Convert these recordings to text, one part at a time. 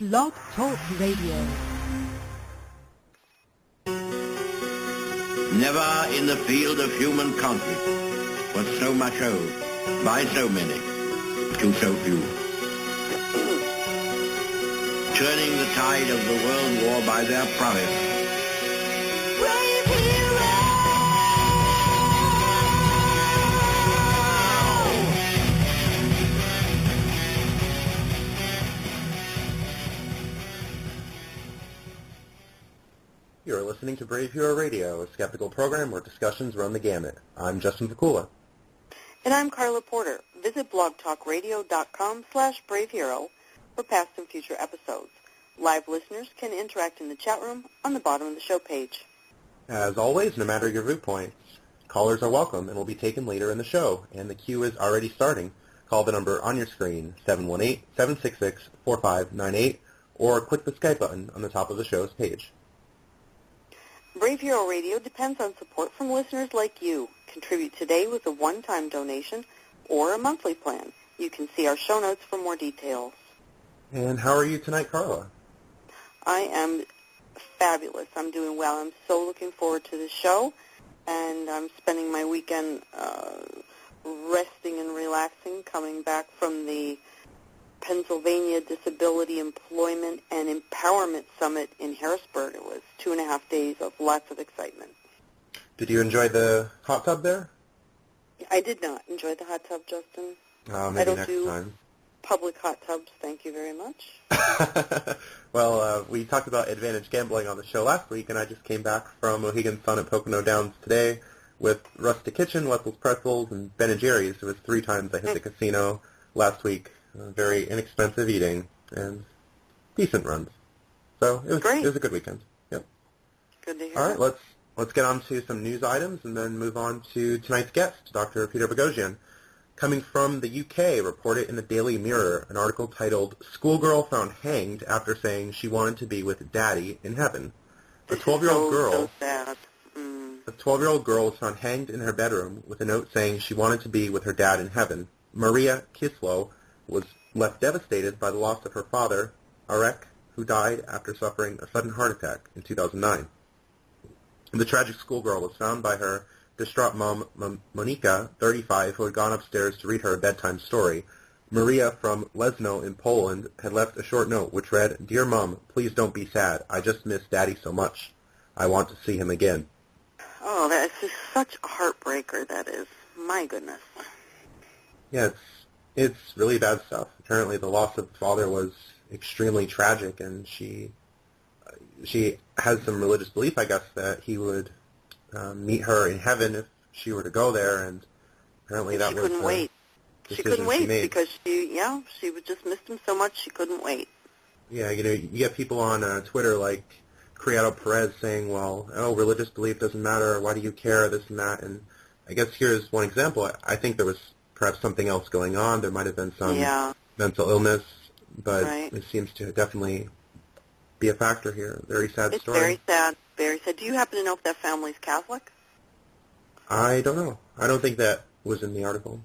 Blog Talk Radio. Never in the field of human conflict was so much owed by so many to so few. Turning the tide of the world war by their prowess. You're listening to Brave Hero Radio, a skeptical program where discussions run the gamut. I'm Justin Vacula. And I'm Karla Porter. Visit blogtalkradio.com/bravehero for past and future episodes. Live listeners can interact in the chat room on the bottom of the show page. As always, no matter your viewpoints, callers are welcome and will be taken later in the show, and the queue is already starting. Call the number on your screen, 718-766-4598, or click the Skype button on the top of the show's page. Brave Hero Radio depends on support from listeners like you. Contribute today with a one-time donation or a monthly plan. You can see our show notes for more details. And how are you tonight, Karla? I am fabulous. I'm doing well. I'm so looking forward to the show, and I'm spending my weekend resting and relaxing, coming back from the Pennsylvania Disability Employment and Empowerment Summit in Harrisburg. It was 2.5 days of lots of excitement. Did you enjoy the hot tub there? I did not enjoy the hot tub, Justin. Maybe I don't next do time. Public hot tubs, thank you very much. Well, we talked about advantage gambling on the show last week, and I just came back from Mohegan Sun at Pocono Downs today with Rustic Kitchen, Wetzel's Pretzels, and Ben & Jerry's. It was 3 times I hit the casino last week. Very inexpensive eating and decent runs. So it was a good weekend. Yep. Good to hear. All right, let's get on to some news items and then move on to tonight's guest, Dr. Peter Boghossian. Coming from the UK, reported in the Daily Mirror, an article titled, "Schoolgirl Found Hanged After Saying She Wanted to Be with Daddy in Heaven." A 12-year-old girl. So sad. A 12-year-old girl was found hanged in her bedroom with a note saying she wanted to be with her dad in heaven. Maria Kislow was left devastated by the loss of her father, Arek, who died after suffering a sudden heart attack in 2009. The tragic schoolgirl was found by her distraught mom, Monika, 35, who had gone upstairs to read her a bedtime story. Maria from Lesno in Poland had left a short note which read, "Dear Mom, please don't be sad. I just miss Daddy so much. I want to see him again." Oh, that's just such a heartbreaker, that is. My goodness. Yeah, it's really bad stuff. Apparently the loss of the father was extremely tragic, and she has some religious belief, I guess, that he would meet her in heaven if she were to go there, and apparently that was couldn't wait. She couldn't wait because she would just missed him so much she couldn't wait. Yeah, you get people on Twitter like Criado Perez saying, well, religious belief doesn't matter, why do you care, this and that, and I guess here's one example. I think there was perhaps something else going on. There might have been some mental illness, but it seems to definitely be a factor here. Very sad story. It's very sad. Very sad. Do you happen to know if that family's Catholic? I don't know. I don't think that was in the article.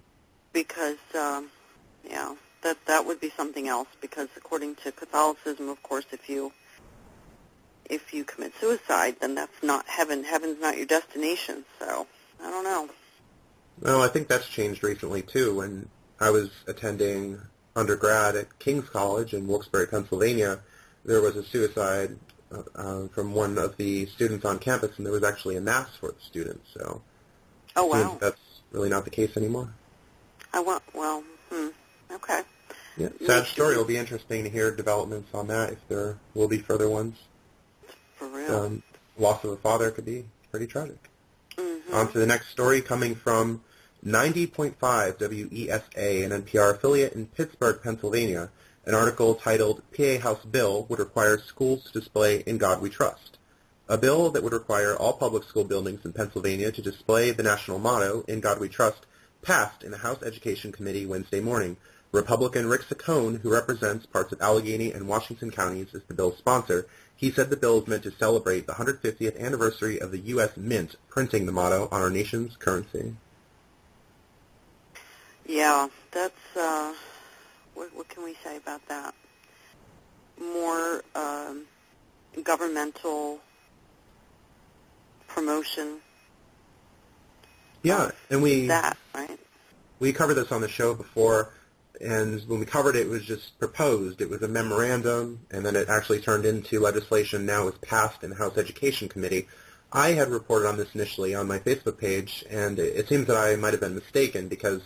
Because, that would be something else. Because according to Catholicism, of course, if you commit suicide, then that's not heaven. Heaven's not your destination. So I don't know. No, I think that's changed recently too. When I was attending undergrad at King's College in Wilkes-Barre, Pennsylvania, there was a suicide from one of the students on campus, and there was actually a mass for the students. So, that's really not the case anymore. Okay. Yeah, sad story. It'll be interesting to hear developments on that if there will be further ones. For real. Loss of a father could be pretty tragic. Mm-hmm. On to the next story, coming from 90.5 WESA, an NPR affiliate in Pittsburgh, Pennsylvania. An article titled, "PA House Bill Would Require Schools to Display In God We Trust." A bill that would require all public school buildings in Pennsylvania to display the national motto, "In God We Trust," passed in the House Education Committee Wednesday morning. Republican Rick Saccone, who represents parts of Allegheny and Washington counties, is the bill's sponsor. He said the bill is meant to celebrate the 150th anniversary of the U.S. Mint printing the motto on our nation's currency. Yeah, that's, what can we say about that? More governmental promotion. Yeah, and we covered this on the show before, and when we covered it, it was just proposed. It was a memorandum, and then it actually turned into legislation. Now it's passed in the House Education Committee. I had reported on this initially on my Facebook page, and it seems that I might have been mistaken because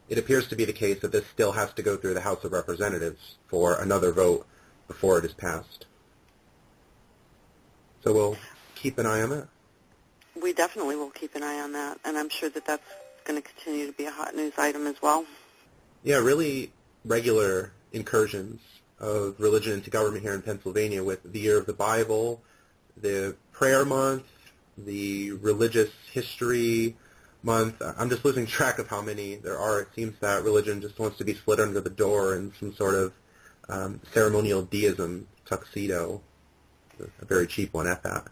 it appears to be the case that this still has to go through the House of Representatives for another vote before it is passed. So we'll keep an eye on that. We definitely will keep an eye on that, and I'm sure that that's going to continue to be a hot news item as well. Yeah, really regular incursions of religion into government here in Pennsylvania with the Year of the Bible, the Prayer Month, the Religious History Month. I'm just losing track of how many there are. It seems that religion just wants to be slid under the door in some sort of ceremonial deism tuxedo, a very cheap one at that.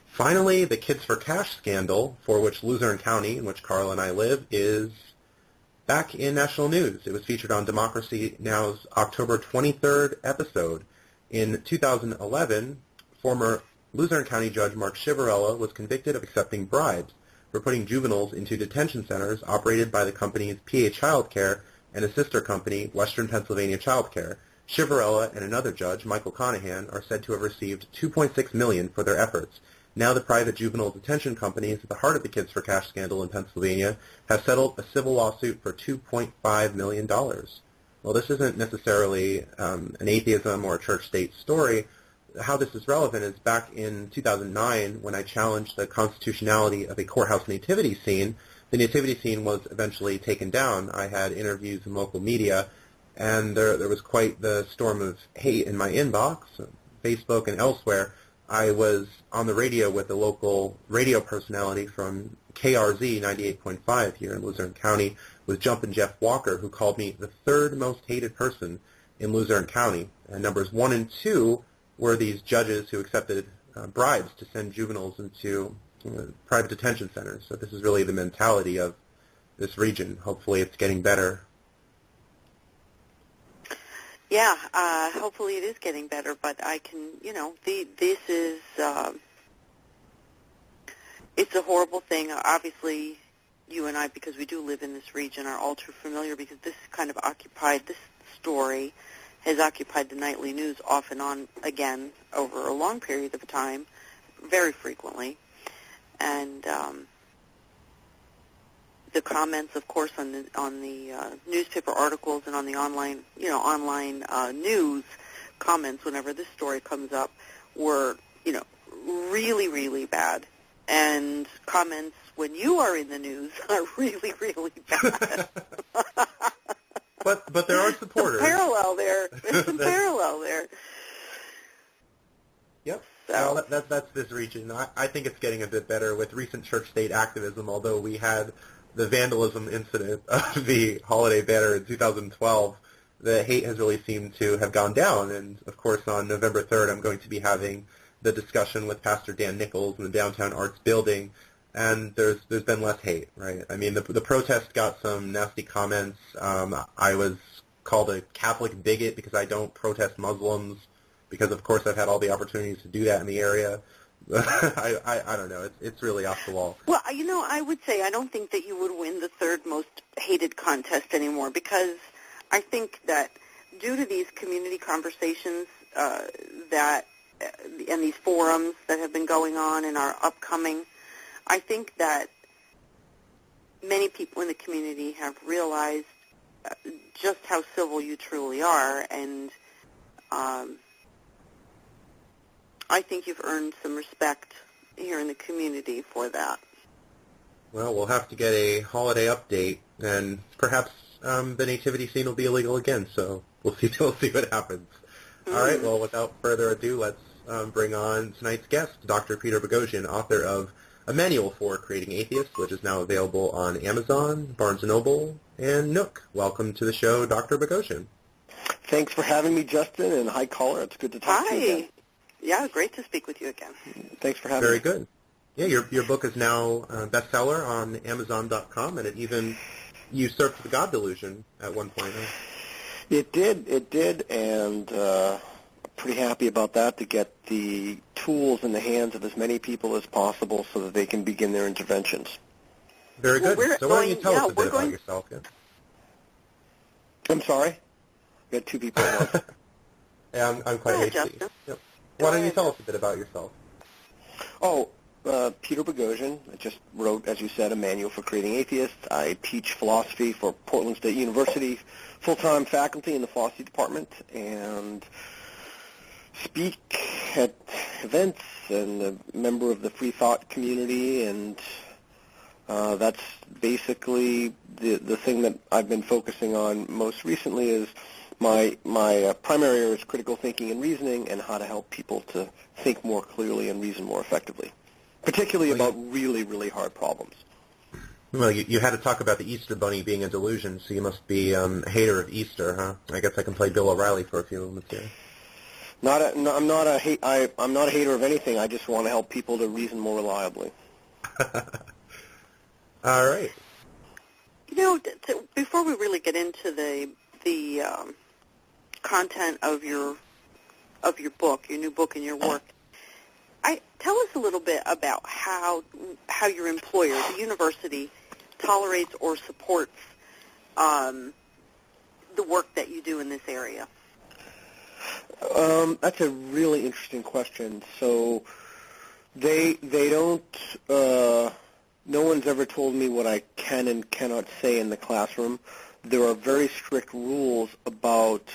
Finally, the Kids for Cash scandal, for which Luzerne County, in which Karla and I live, is back in national news. It was featured on Democracy Now!'s October 23rd episode. In 2011, former Luzerne County Judge Mark Chivarella was convicted of accepting bribes for putting juveniles into detention centers operated by the companies PA Childcare and a sister company, Western Pennsylvania Childcare. Chivarella and another judge, Michael Conahan, are said to have received $2.6 million for their efforts. Now the private juvenile detention companies at the heart of the Kids for Cash scandal in Pennsylvania have settled a civil lawsuit for $2.5 million. Well, this isn't necessarily an atheism or a church-state story. How this is relevant is back in 2009 when I challenged the constitutionality of a courthouse nativity scene. The nativity scene was eventually taken down. I had interviews in local media, and there was quite the storm of hate in my inbox, Facebook and elsewhere. I was on the radio with a local radio personality from KRZ 98.5 here in Luzerne County with Jumpin' Jeff Walker, who called me the third most hated person in Luzerne County. And numbers 1 and 2 were these judges who accepted bribes to send juveniles into private detention centers. So this is really the mentality of this region. Hopefully it's getting better. Yeah, hopefully it is getting better, but I can, this is, it's a horrible thing. Obviously, you and I, because we do live in this region, are all too familiar because this story has occupied the nightly news off and on again over a long period of time, very frequently. And the comments, of course, on the newspaper articles and on the online news comments whenever this story comes up were, really, really bad. And comments when you are in the news are really, really bad. But there are supporters. There's some parallel there. Yep. So. Well, that's this region. I think it's getting a bit better with recent church-state activism, although we had the vandalism incident of the holiday banner in 2012. The hate has really seemed to have gone down, and of course on November 3rd I'm going to be having the discussion with Pastor Dan Nichols in the Downtown Arts Building, and there's been less hate, right? I mean, the protest got some nasty comments. I was called a Catholic bigot because I don't protest Muslims, because of course I've had all the opportunities to do that in the area. I don't know. It's really off the wall. Well, I would say I don't think that you would win the third most hated contest anymore, because I think that due to these community conversations and these forums that have been going on and are upcoming, I think that many people in the community have realized just how civil you truly are, and I think you've earned some respect here in the community for that. Well, we'll have to get a holiday update, and perhaps the nativity scene will be illegal again, so we'll see what happens. Mm-hmm. All right, well, without further ado, let's bring on tonight's guest, Dr. Peter Boghossian, author of A Manual for Creating Atheists, which is now available on Amazon, Barnes & Noble, and Nook. Welcome to the show, Dr. Boghossian. Thanks for having me, Justin, and hi, caller. It's good to talk to you again. Yeah, great to speak with you again. Thanks for having me. Very good. Yeah, your book is now a bestseller on Amazon.com, and it even usurped The God Delusion at one point. Huh? It did, and pretty happy about that, to get the tools in the hands of as many people as possible so that they can begin their interventions. Very good. So why don't you tell us a bit about yourself? Yeah? I'm sorry? We got two people at once. Yeah, I'm quite hasty. Yep. Why don't you tell us a bit about yourself? Oh, Peter Boghossian. I just wrote, as you said, a manual for Creating Atheists. I teach philosophy for Portland State University, full-time faculty in the philosophy department, and speak at events, and a member of the free thought community, and that's basically the thing that I've been focusing on most recently. Is my primary area is critical thinking and reasoning, and how to help people to think more clearly and reason more effectively, particularly about really, really hard problems. Well, you had to talk about the Easter Bunny being a delusion, so you must be a hater of Easter, huh? I guess I can play Bill O'Reilly for a few moments here. I'm not a hater of anything. I just want to help people to reason more reliably. All right. You know, before we really get into the content of your book, your new book, and your work, tell us a little bit about how your employer, the university, tolerates or supports the work that you do in this area. That's a really interesting question. So they don't. No one's ever told me what I can and cannot say in the classroom. There are very strict rules about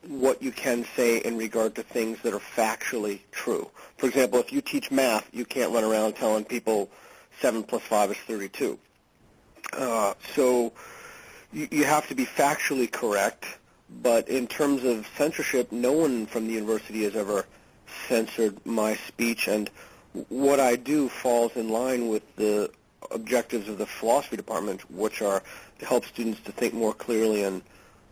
what you can say in regard to things that are factually true. For example, if you teach math, you can't run around telling people 7 plus 5 is 32. So you have to be factually correct, but in terms of censorship, no one from the university has ever censored my speech, and what I do falls in line with the objectives of the philosophy department, which are to help students to think more clearly and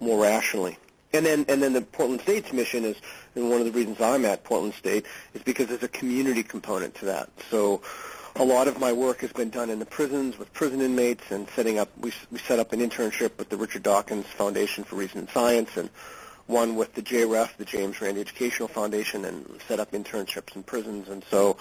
more rationally. And then the Portland State's mission is, and one of the reasons I'm at Portland State is because there's a community component to that. So a lot of my work has been done in the prisons with prison inmates, and we set up an internship with the Richard Dawkins Foundation for Reason and Science, and one with the JREF, the James Randi Educational Foundation, and set up internships in prisons. And so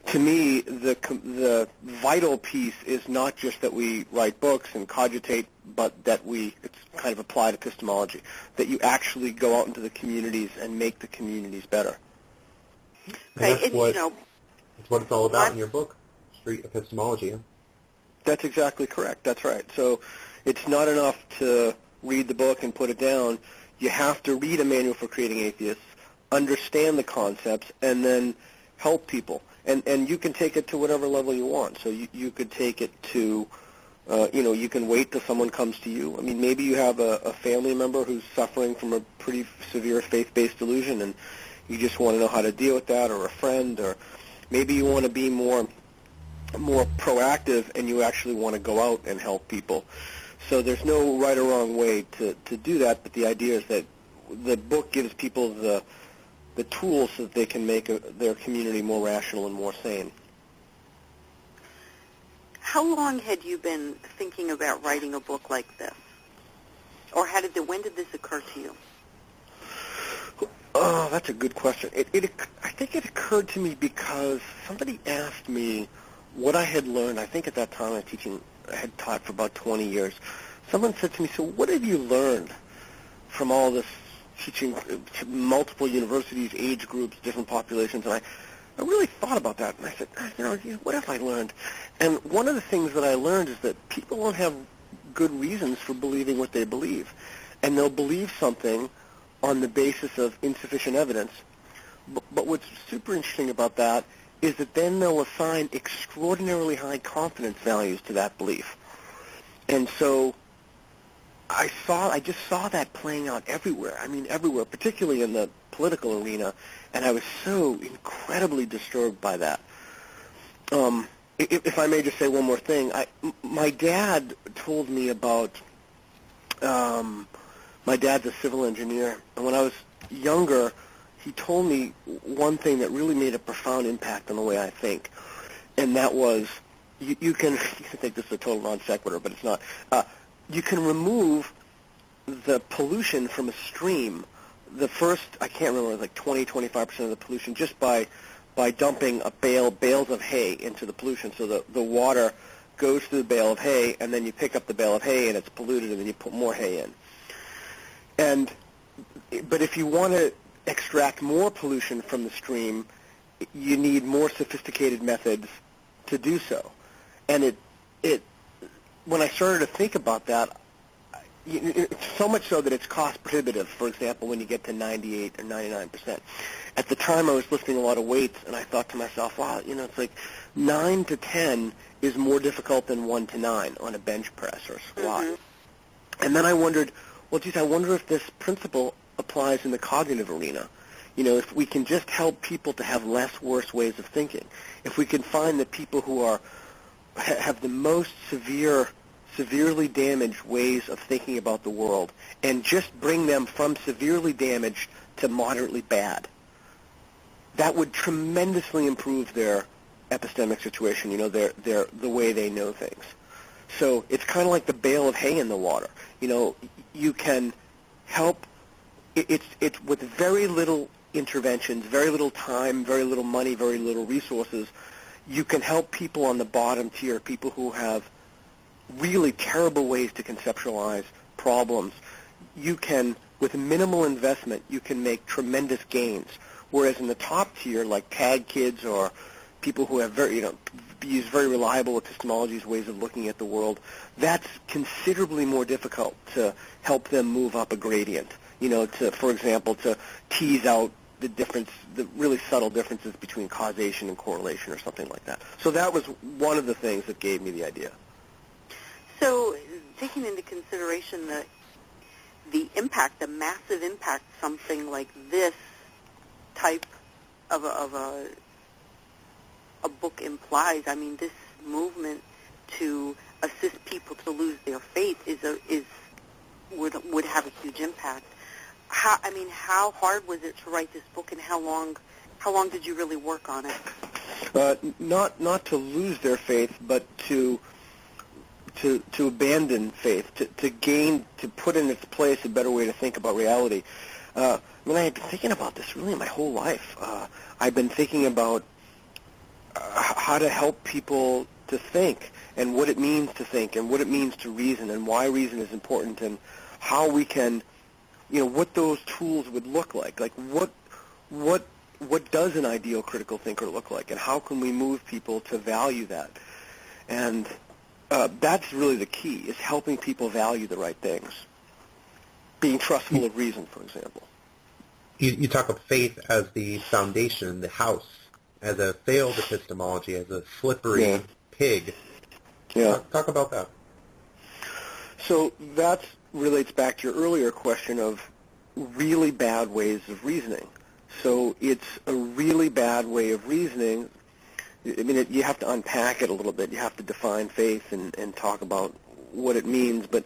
to me, the vital piece is not just that we write books and cogitate, but that it's kind of applied epistemology, that you actually go out into the communities and make the communities better. Okay, that's what it's all about in your book, street epistemology. That's exactly correct. That's right. So it's not enough to read the book and put it down. You have to read a manual for Creating Atheists, understand the concepts, and then help people. And you can take it to whatever level you want. So you could take it to, you can wait till someone comes to you. I mean, maybe you have a family member who's suffering from a pretty severe faith-based delusion, and you just want to know how to deal with that, or a friend, or maybe you want to be more proactive, and you actually want to go out and help people. So there's no right or wrong way to do that, but the idea is that the book gives people the tools so that they can make their community more rational and more sane. How long had you been thinking about writing a book like this? Or when did this occur to you? Oh, that's a good question. I think it occurred to me because somebody asked me what I had learned. I think at that time I had taught for about 20 years. Someone said to me, so what have you learned from all this teaching to multiple universities, age groups, different populations? And I really thought about that, and I said, what have I learned? And one of the things that I learned is that people don't have good reasons for believing what they believe, and they'll believe something on the basis of insufficient evidence. But what's super interesting about that is that then they'll assign extraordinarily high confidence values to that belief. And so I just saw that playing out everywhere. I mean, everywhere, particularly in the political arena, and I was so incredibly disturbed by that. If I may just say one more thing, my dad told me about, my dad's a civil engineer, and when I was younger, he told me one thing that really made a profound impact on the way I think, and that was, you can think this is a total non sequitur, but it's not. You can remove the pollution from a stream the first, I can't remember, like 20-25% of the pollution just by dumping bales of hay into the pollution. So the water goes through the bale of hay, and then you pick up the bale of hay, and it's polluted, and then you put more hay in. But if you want to extract more pollution from the stream, you need more sophisticated methods to do so. And when I started to think about that, so much so that it's cost prohibitive, for example, when you get to 98 or 99%. At the time, I was lifting a lot of weights, and I thought to myself, wow, it's like 9 to 10 is more difficult than 1 to 9 on a bench press or a squat. Mm-hmm. And then I wondered, well, geez, I wonder if this principle applies in the cognitive arena. If we can just help people to have less worse ways of thinking, if we can find the people who have the most severely damaged ways of thinking about the world, and just bring them from severely damaged to moderately bad, that would tremendously improve their epistemic situation, the way they know things. So it's kind of like the bale of hay in the water. You can help. It's with very little interventions, very little time, very little money, very little resources. You can help people on the bottom tier, people who have really terrible ways to conceptualize problems. You can, with minimal investment, you can make tremendous gains. Whereas in the top tier, like tag kids or people who have use very reliable epistemologies, ways of looking at the world, that's considerably more difficult to help them move up a gradient. For example, to tease out the really subtle differences between causation and correlation or something like that. So that was one of the things that gave me the idea. So taking into consideration the impact, the massive impact something like this type of a book implies, I mean, this movement to assist people to lose their faith would have a huge impact. How hard was it to write this book, and how long did you really work on it? Not to lose their faith, but to abandon faith, to put in its place a better way to think about reality. I had been thinking about this really my whole life. I've been thinking about how to help people to think, and what it means to think, and what it means to reason, and why reason is important, and how we can, what those tools would look like. Like what does an ideal critical thinker look like, and how can we move people to value that? And that's really the key, is helping people value the right things. Being trustful of reason, for example. You talk of faith as the foundation, the house, as a failed epistemology, as a slippery pig. Yeah. Talk about that. So that relates back to your earlier question of really bad ways of reasoning. So it's a really bad way of reasoning. I mean, you have to unpack it a little bit. You have to define faith and talk about what it means. But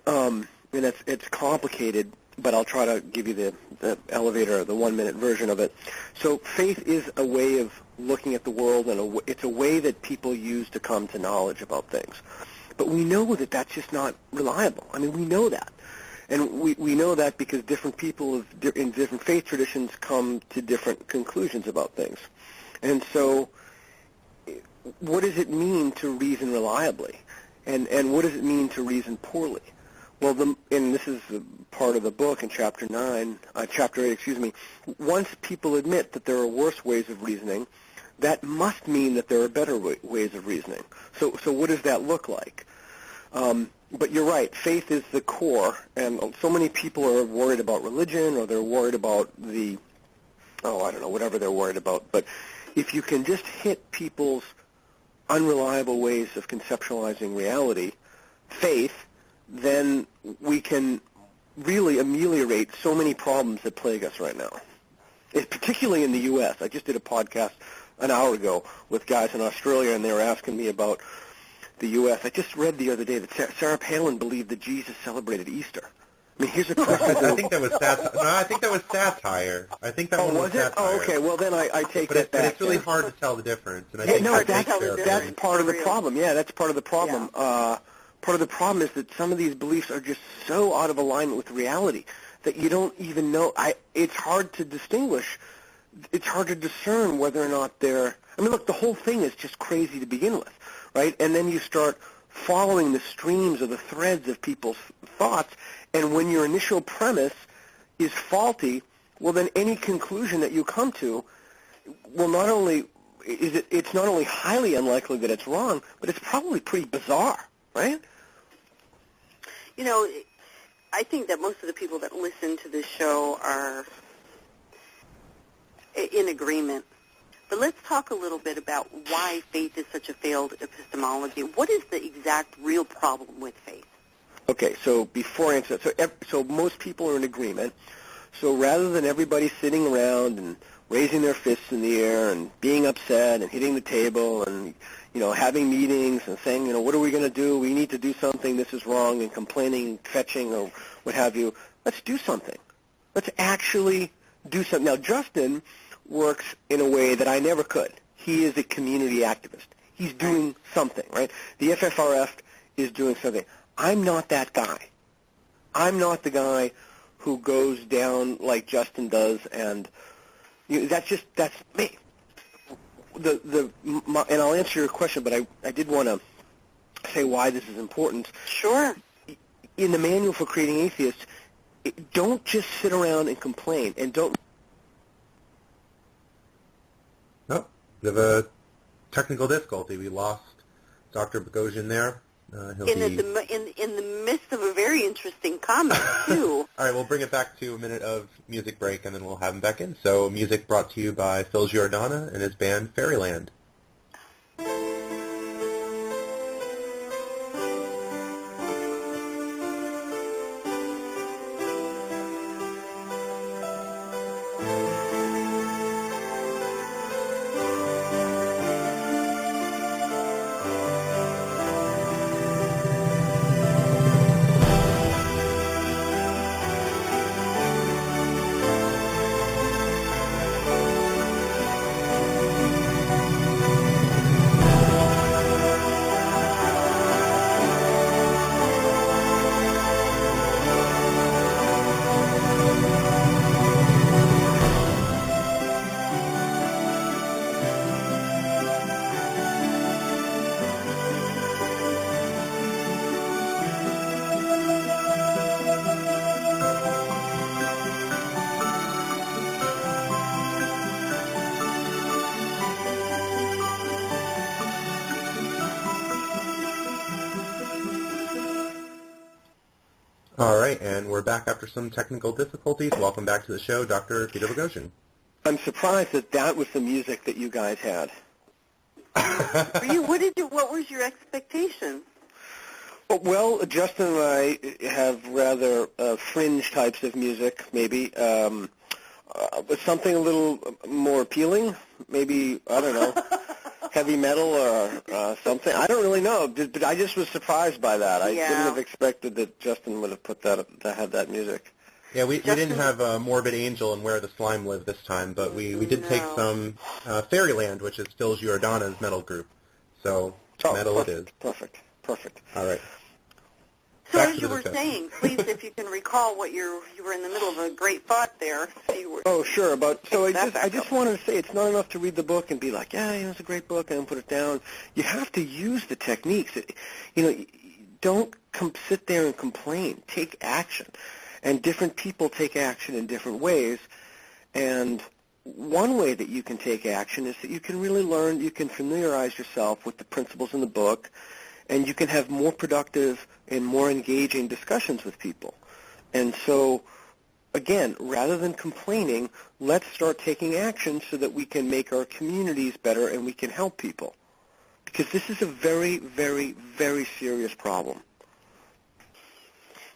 and it's complicated, but I'll try to give you the elevator, the 1-minute version of it. So faith is a way of looking at the world, and it's a way that people use to come to knowledge about things. But we know that that's just not reliable. I mean, we know that. And we know that because different people in different faith traditions come to different conclusions about things. And so what does it mean to reason reliably? And what does it mean to reason poorly? Well, and this is part of the book in Chapter 8, once people admit that there are worse ways of reasoning, that must mean that there are better ways of reasoning. So what does that look like? But you're right, faith is the core, and so many people are worried about religion, or they're worried about whatever they're worried about. But if you can just hit people's unreliable ways of conceptualizing reality, faith, then we can really ameliorate so many problems that plague us right now. Particularly in the U.S. I just did a podcast an hour ago with guys in Australia, and they were asking me about the U.S. I just read the other day that Sarah Palin believed that Jesus celebrated Easter. I mean, here's a question. I think that was satire. I think that one was satire. Oh, okay. Well, then I take that back. But it's really hard to tell the difference. And that's part of the problem. Yeah, that's part of the problem. Yeah. Part of the problem is that some of these beliefs are just so out of alignment with reality. that you don't even know. It's hard to distinguish. It's hard to discern whether or not they're, I mean, look, the whole thing is just crazy to begin with, right? And then you start following the streams or the threads of people's thoughts, and when your initial premise is faulty, well, then any conclusion that you come to will not only, it's not only highly unlikely that it's wrong, but it's probably pretty bizarre, right? You know, I think that most of the people that listen to this show are in agreement. But let's talk a little bit about why faith is such a failed epistemology. What is the exact real problem with faith? Okay, so before I answer that, so most people are in agreement. So rather than everybody sitting around and raising their fists in the air and being upset and hitting the table and, you know, having meetings and saying, you know, what are we going to do? We need to do something. This is wrong, and complaining and fetching or what have you. Let's do something. Let's actually do something. Now, Justin works in a way that I never could. He is a community activist. He's doing something, right? The FFRF is doing something. I'm not that guy. I'm not the guy who goes down like Justin does, and you know, that's me. And I'll answer your question, but I did want to say why this is important. Sure. In the manual for Creating Atheists, don't just sit around and complain, and don't. Oh, we have a technical difficulty. We lost Dr. Boghossian there. In the midst of a very interesting comment, too. All right, we'll bring it back to a minute of music break, and then we'll have him back in. So music brought to you by Phil Giordana and his band Fairyland. All right, and we're back after some technical difficulties. Welcome back to the show, Dr. Peter Boghossian. I'm surprised that was the music that you guys had. What was your expectation? Well, Justin and I have rather fringe types of music, maybe. Something a little more appealing, maybe, I don't know, heavy metal or something. I don't really know, but I just was surprised by that. I didn't have expected that Justin would have put that had that music. Yeah, we didn't have Morbid Angel and Where the Slime Live this time, but we did take some Fairyland, which is Phil Giordana's metal group. So metal perfect, it is. Perfect. All right. So as you were saying, please, if you can recall what you were in the middle of a great thought there. Oh, sure. I just wanted to say it's not enough to read the book and be like, yeah, it's a great book, and then put it down. You have to use the techniques. Don't sit there and complain. Take action. And different people take action in different ways. And one way that you can take action is that you can really learn, you can familiarize yourself with the principles in the book, and you can have more productive and more engaging discussions with people. And so, again, rather than complaining, let's start taking action so that we can make our communities better and we can help people. Because this is a very, very, very serious problem.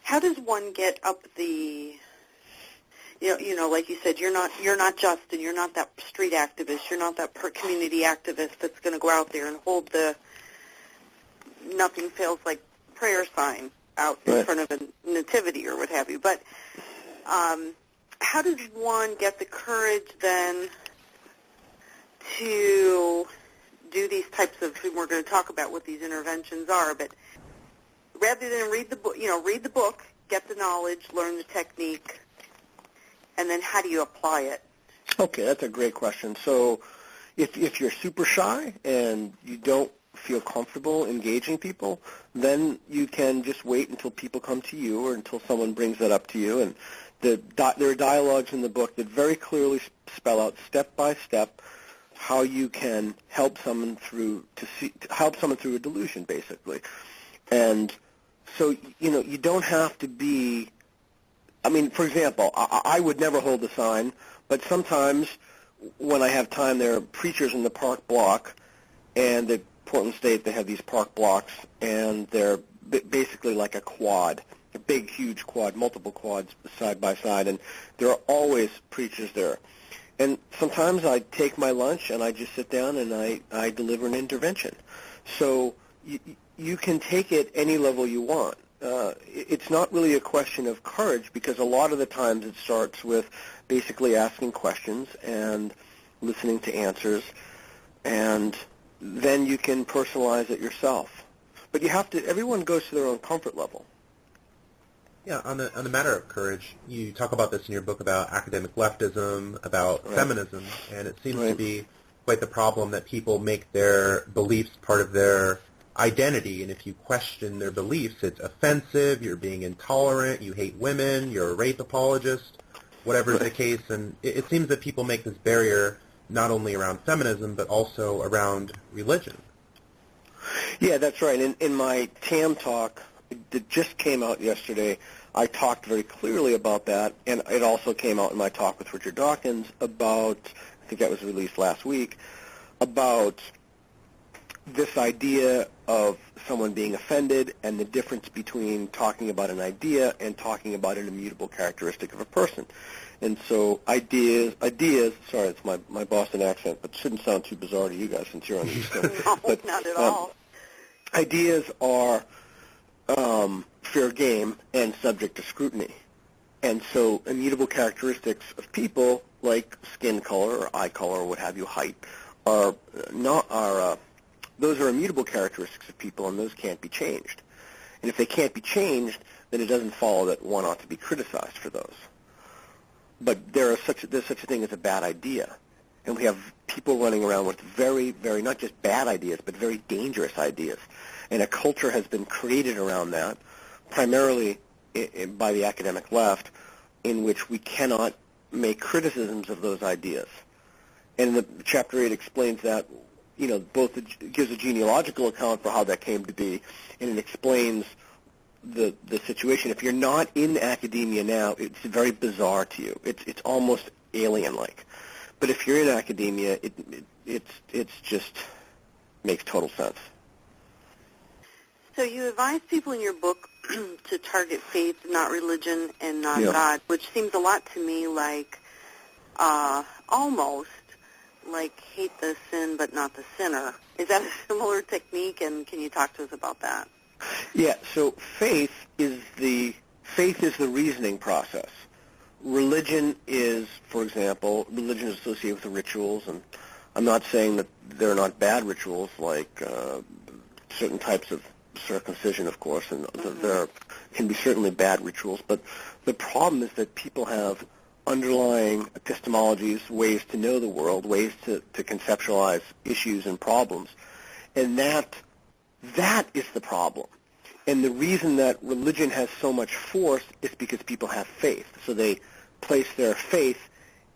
How does one get up the, like you said, you're not Justin, you're not that street activist, you're not that community activist that's going to go out there and hold the nothing fails like prayer sign out in front of a nativity or what have you. But how does one get the courage then to do these types of, we're going to talk about what these interventions are, but rather than read the book, get the knowledge, learn the technique, and then how do you apply it? Okay, that's a great question. So if you're super shy and you don't feel comfortable engaging people, then you can just wait until people come to you or until someone brings that up to you. And there are dialogues in the book that very clearly spell out step by step how you can help someone through a delusion, basically. And so you don't have to be. I mean, for example, I would never hold the sign, but sometimes when I have time, there are preachers in the park block, and the Portland State, they have these park blocks, and they're basically like a quad, a big, huge quad, multiple quads side by side, and there are always preachers there. And sometimes I take my lunch, and I just sit down, and I deliver an intervention. So you can take it any level you want. It's not really a question of courage, because a lot of the times it starts with basically asking questions and listening to answers, and then you can personalize it yourself. But everyone goes to their own comfort level. Yeah, on the matter of courage, you talk about this in your book about academic leftism, about feminism, and it seems to be quite the problem that people make their beliefs part of their identity, and if you question their beliefs, it's offensive, you're being intolerant, you hate women, you're a rape apologist, whatever the case, and it seems that people make this barrier not only around feminism, but also around religion. Yeah, that's right. In my TAM talk that just came out yesterday, I talked very clearly about that, and it also came out in my talk with Richard Dawkins about, I think that was released last week, about this idea of someone being offended and the difference between talking about an idea and talking about an immutable characteristic of a person. And so ideas, sorry, it's my Boston accent, but it shouldn't sound too bizarre to you guys since you're on the East Coast. No, but, not at all. Ideas are fair game and subject to scrutiny. And so immutable characteristics of people, like skin color or eye color or what have you, height, those are immutable characteristics of people, and those can't be changed. And if they can't be changed, then it doesn't follow that one ought to be criticized for those. But there's such a thing as a bad idea. And we have people running around with very, very, not just bad ideas, but very dangerous ideas. And a culture has been created around that, primarily by the academic left, in which we cannot make criticisms of those ideas. And the Chapter 8 explains that, both it gives a genealogical account for how that came to be, and it explains the situation. If you're not in academia now, it's very bizarre to you. It's almost alien-like. But if you're in academia, it's just makes total sense. So you advise people in your book to target faith, not religion, and not God, which seems a lot to me like almost like hate the sin but not the sinner. Is that a similar technique, and can you talk to us about that? Yeah, so faith is the reasoning process. Religion is, for example, religion is associated with the rituals, and I'm not saying that there are not bad rituals, like certain types of circumcision, of course, and there can be certainly bad rituals, but the problem is that people have underlying epistemologies, ways to know the world, ways to conceptualize issues and problems, and that is the problem. And the reason that religion has so much force is because people have faith. So they place their faith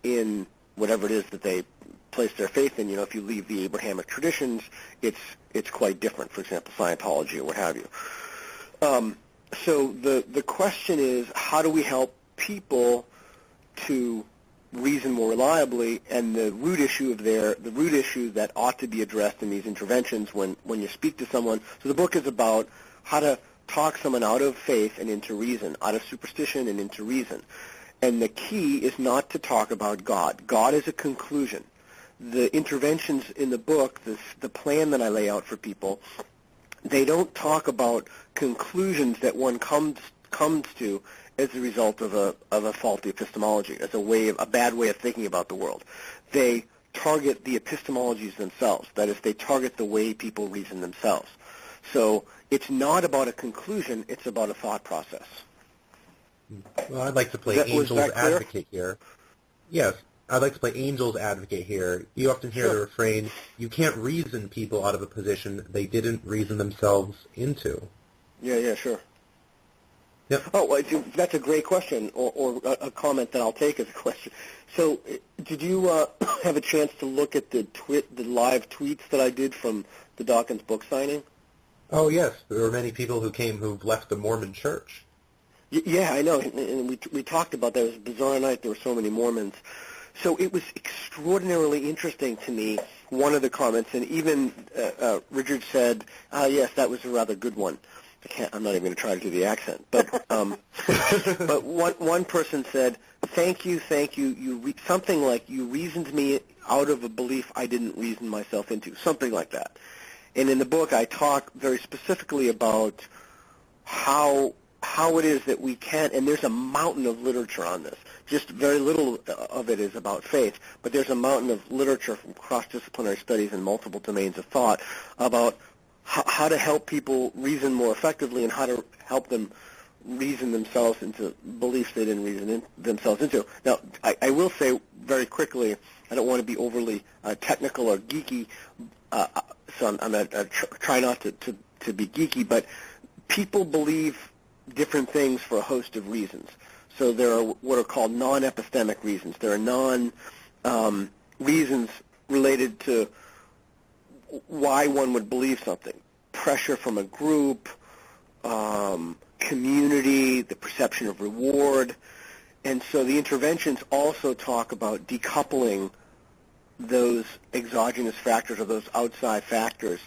in whatever it is that they place their faith in. If you leave the Abrahamic traditions, it's quite different. For example, Scientology or what have you. So the question is, how do we help people to reason more reliably? And the root issue that ought to be addressed in these interventions when you speak to someone. So the book is about how to talk someone out of faith and into reason, out of superstition and into reason. And the key is not to talk about God. God is a conclusion. The interventions in the book, the plan that I lay out for people, they don't talk about conclusions that one comes to as a result of a faulty epistemology, as a bad way of thinking about the world. They target the epistemologies themselves. That is, they target the way people reason themselves. So it's not about a conclusion, it's about a thought process. Well, I'd like to play angel's advocate here. Yes, I'd like to play angel's advocate here. You often hear the refrain, you can't reason people out of a position they didn't reason themselves into. Yeah, sure. Yep. Oh, well, that's a great question, or a comment that I'll take as a question. So, did you have a chance to look at the live tweets that I did from the Dawkins book signing? Oh, yes. There were many people who've left the Mormon church. Yeah, I know, and we talked about that. It was a bizarre night. There were so many Mormons. So it was extraordinarily interesting to me, one of the comments, and even Richard said, yes, that was a rather good one. I'm not even going to try to do the accent. But but one person said, thank you, something like, you reasoned me out of a belief I didn't reason myself into, something like that. And in the book, I talk very specifically about how it is that we can, and there's a mountain of literature on this. Just very little of it is about faith, but there's a mountain of literature from cross-disciplinary studies in multiple domains of thought about how to help people reason more effectively and how to help them reason themselves into beliefs they didn't reason themselves into. Now, I will say very quickly, I don't want to be overly technical or geeky, so I'm try not to be geeky, but people believe different things for a host of reasons. So there are what are called non-epistemic reasons. There are reasons related to why one would believe something. Pressure from a group, community, the perception of reward. And so the interventions also talk about decoupling those exogenous factors or those outside factors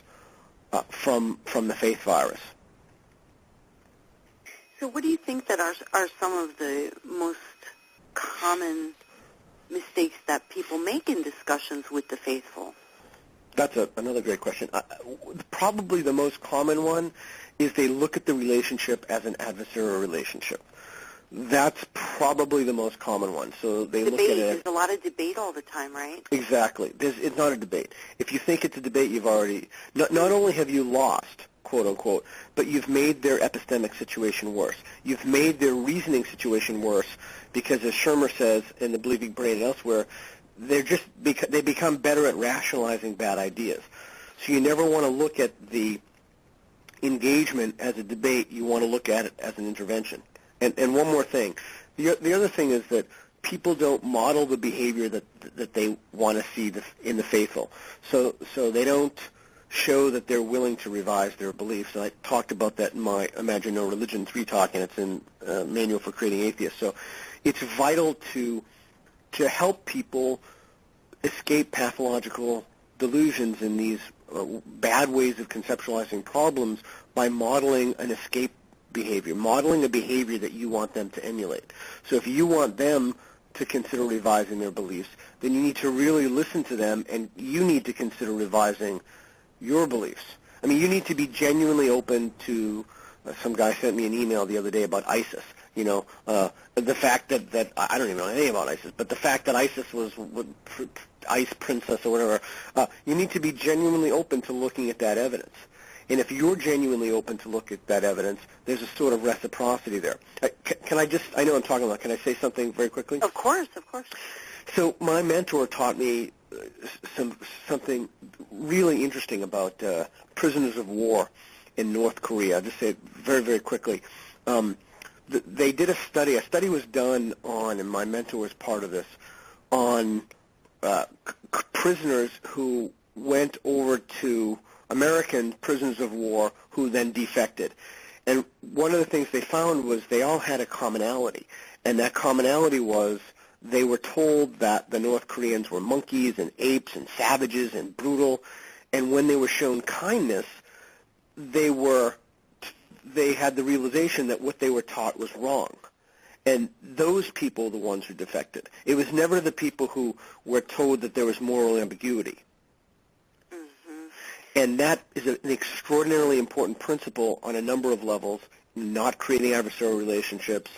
from the faith virus. So what do you think that are some of the most common mistakes that people make in discussions with the faithful? That's another great question. Probably the most common one is they look at the relationship as an adversarial relationship. That's probably the most common one. So they look at it. There's a lot of debate all the time, right? Exactly. It's not a debate. If you think it's a debate, you've already not only have you lost, quote unquote, but you've made their epistemic situation worse. You've made their reasoning situation worse because, as Shermer says in The Believing Brain and elsewhere, they become better at rationalizing bad ideas. So you never want to look at the engagement as a debate. You want to look at it as an intervention. And one more thing. The other thing is that people don't model the behavior that they want to see in the faithful. So they don't show that they're willing to revise their beliefs. And I talked about that in my Imagine No Religion 3 talk, and it's in Manual for Creating Atheists. So it's vital to help people escape pathological delusions in these bad ways of conceptualizing problems by modeling an escape behavior, modeling a behavior that you want them to emulate. So if you want them to consider revising their beliefs, then you need to really listen to them, and you need to consider revising your beliefs. I mean, you need to be genuinely open to, some guy sent me an email the other day about ISIS. You know, the fact that I don't even know anything about ISIS, but the fact that ISIS was Ice Princess or whatever, you need to be genuinely open to looking at that evidence. And if you're genuinely open to look at that evidence, there's a sort of reciprocity there. Can I just, I know I'm talking about, can I say something very quickly? Of course. So my mentor taught me something really interesting about prisoners of war in North Korea. I'll just say it very, very quickly. They did a study. A study was done on, and my mentor was part of this, on prisoners who went over to American prisoners of war who then defected. And one of the things they found was they all had a commonality, and that commonality was they were told that the North Koreans were monkeys and apes and savages and brutal, and when they were shown kindness, they had the realization that what they were taught was wrong. And those people are the ones who defected. It was never the people who were told that there was moral ambiguity. And that is an extraordinarily important principle on a number of levels, not creating adversarial relationships,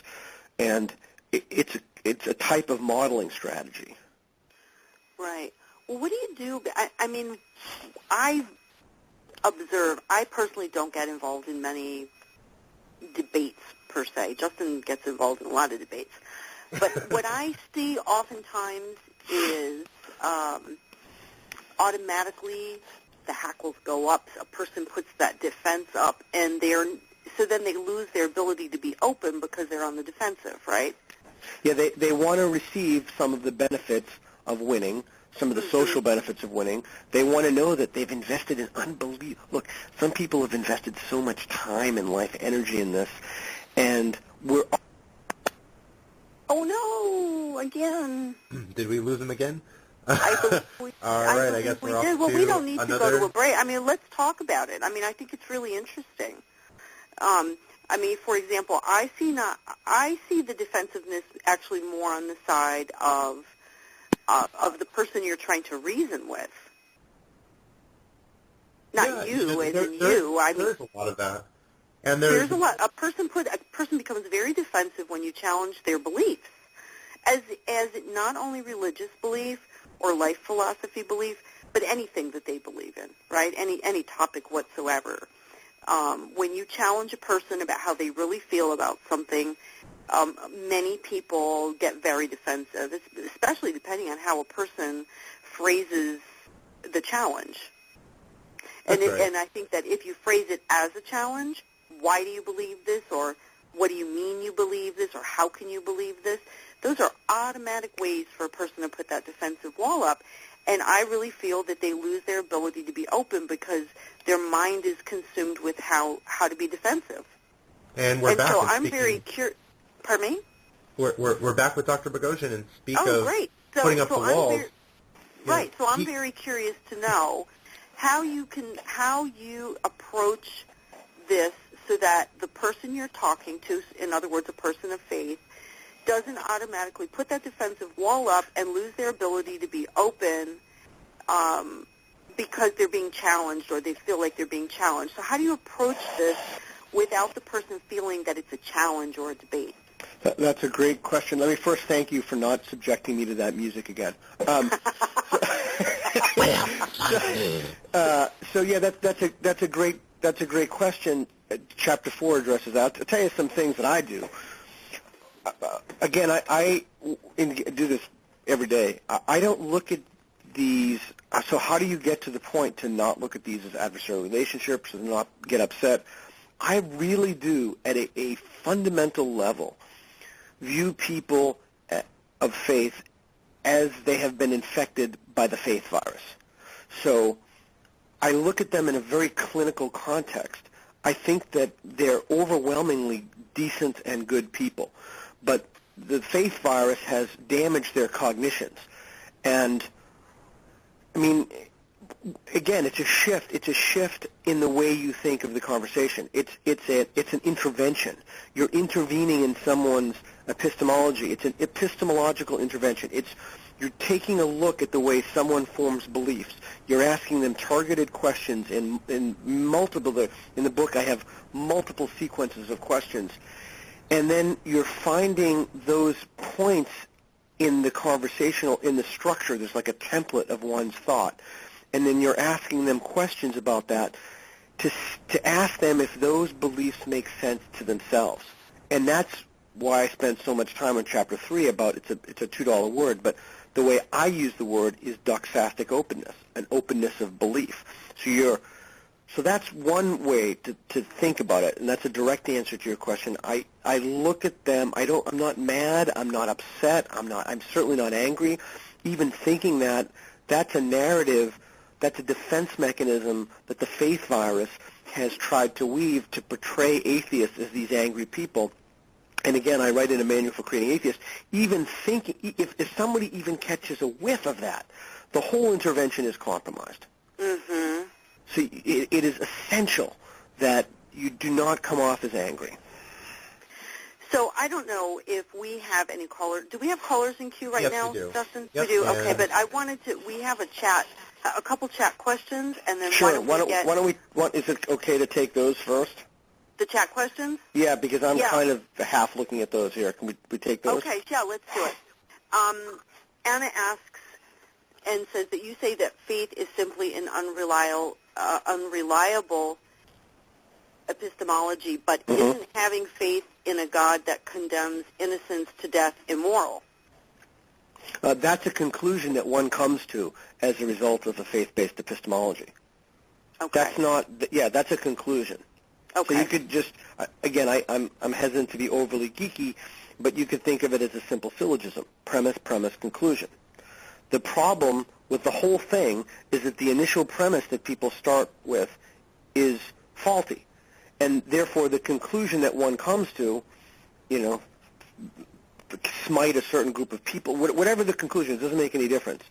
and it's a type of modeling strategy. Right. Well, what do you do? I mean, I personally don't get involved in many, debates per se. Justin gets involved in a lot of debates. But what I see oftentimes is automatically the hackles go up. A person puts that defense up, and so then they lose their ability to be open because they're on the defensive, right? Yeah, they want to receive some of the benefits of winning, some of the social benefits of winning. They want to know that they've invested in Look, some people have invested so much time and life energy in this, and we're... Oh, no, again. Did we lose him again? I believe we, All right, I guess we're off did. Well, to we don't need to go to another... a break. I mean, let's talk about it. I mean, I think it's really interesting. I mean, for example, I see the defensiveness actually more on the side of the person you're trying to reason with. Not you, as in you. I mean, there's a lot of that, and there's a lot. A person becomes very defensive when you challenge their beliefs, as not only religious belief or life philosophy belief, but anything that they believe in, right? Any topic whatsoever. When you challenge a person about how they really feel about something, many people get very defensive, especially depending on how a person phrases the challenge. And I think that if you phrase it as a challenge, why do you believe this, or what do you mean you believe this, or how can you believe this, those are automatic ways for a person to put that defensive wall up. And I really feel that they lose their ability to be open because their mind is consumed with how to be defensive. And we're back. So I'm very curious. Pardon me? We're back with Dr. Boghossian and speak of great. Putting up the walls. Right. So I'm very curious to know how you approach this so that the person you're talking to, in other words, a person of faith, doesn't automatically put that defensive wall up and lose their ability to be open because they're being challenged or they feel like they're being challenged. So how do you approach this without the person feeling that it's a challenge or a debate? That's a great question. Let me first thank you for not subjecting me to that music again. So yeah, that's a great question. Chapter 4 addresses that. I'll tell you some things that I do. Again, I do this every day. I don't look at these. So how do you get to the point to not look at these as adversarial relationships and not get upset? I really do, at a fundamental level, view people of faith as they have been infected by the faith virus. So I look at them in a very clinical context. I think that they're overwhelmingly decent and good people. But the faith virus has damaged their cognitions. And, I mean, again, it's a shift. It's a shift in the way you think of the conversation. It's an intervention. You're intervening in someone's epistemology. It's an epistemological intervention. You're taking a look at the way someone forms beliefs. You're asking them targeted questions in multiple. In the book, I have multiple sequences of questions. And then you're finding those points in the conversational, in the structure. There's like a template of one's thought. And then you're asking them questions about that to ask them if those beliefs make sense to themselves. And that's why I spent so much time on Chapter 3 about it's a $2 word, but the way I use the word is doxastic openness, an openness of belief. So that's one way to think about it, and that's a direct answer to your question. I look at them. I'm not mad. I'm not upset. I'm certainly not angry. Even thinking that's a narrative, that's a defense mechanism that the faith virus has tried to weave to portray atheists as these angry people. And again, I write in a manual for Creating Atheists, even thinking, if somebody even catches a whiff of that, the whole intervention is compromised. Mm-hmm. So it is essential that you do not come off as angry. So I don't know if we have any callers. Do we have callers in queue right now, we do. Justin? Yep. We do? Yeah. Okay, but I wanted to, we have a couple chat questions, and then Sure. why don't we is it okay to take those first? the chat questions? Yeah, because I'm kind of half looking at those here. Can we take those? Okay, yeah, let's do it. Anna asks and says that you say that faith is simply an unreliable epistemology, but isn't having faith in a God that condemns innocence to death immoral? That's a conclusion that one comes to as a result of a faith-based epistemology. Okay. That's not, that's a conclusion. Okay. So you could just, again, I'm hesitant to be overly geeky, but you could think of it as a simple syllogism: premise, premise, conclusion. The problem with the whole thing is that the initial premise that people start with is faulty, and therefore the conclusion that one comes to, smite a certain group of people, whatever the conclusion is, doesn't make any difference.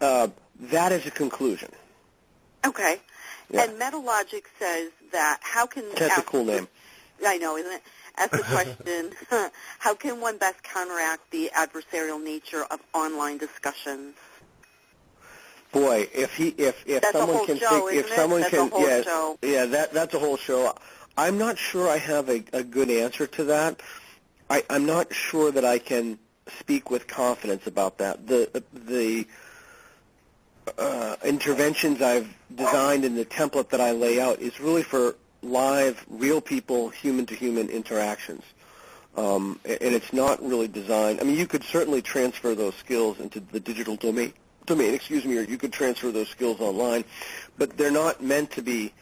That is a conclusion. Okay. Yeah. And metalogic says that how can... That's a cool name. I know, isn't it? Ask the question, how can one best counteract the adversarial nature of online discussions? Boy, if someone can think, if someone can, that's a whole show. I'm not sure I have a good answer to that. I'm not sure that I can speak with confidence about that. The interventions I've designed in the template that I lay out is really for live, real people, human-to-human interactions. And it's not really designed. I mean, you could certainly transfer those skills into the digital domain, or you could transfer those skills online, but they're not meant to be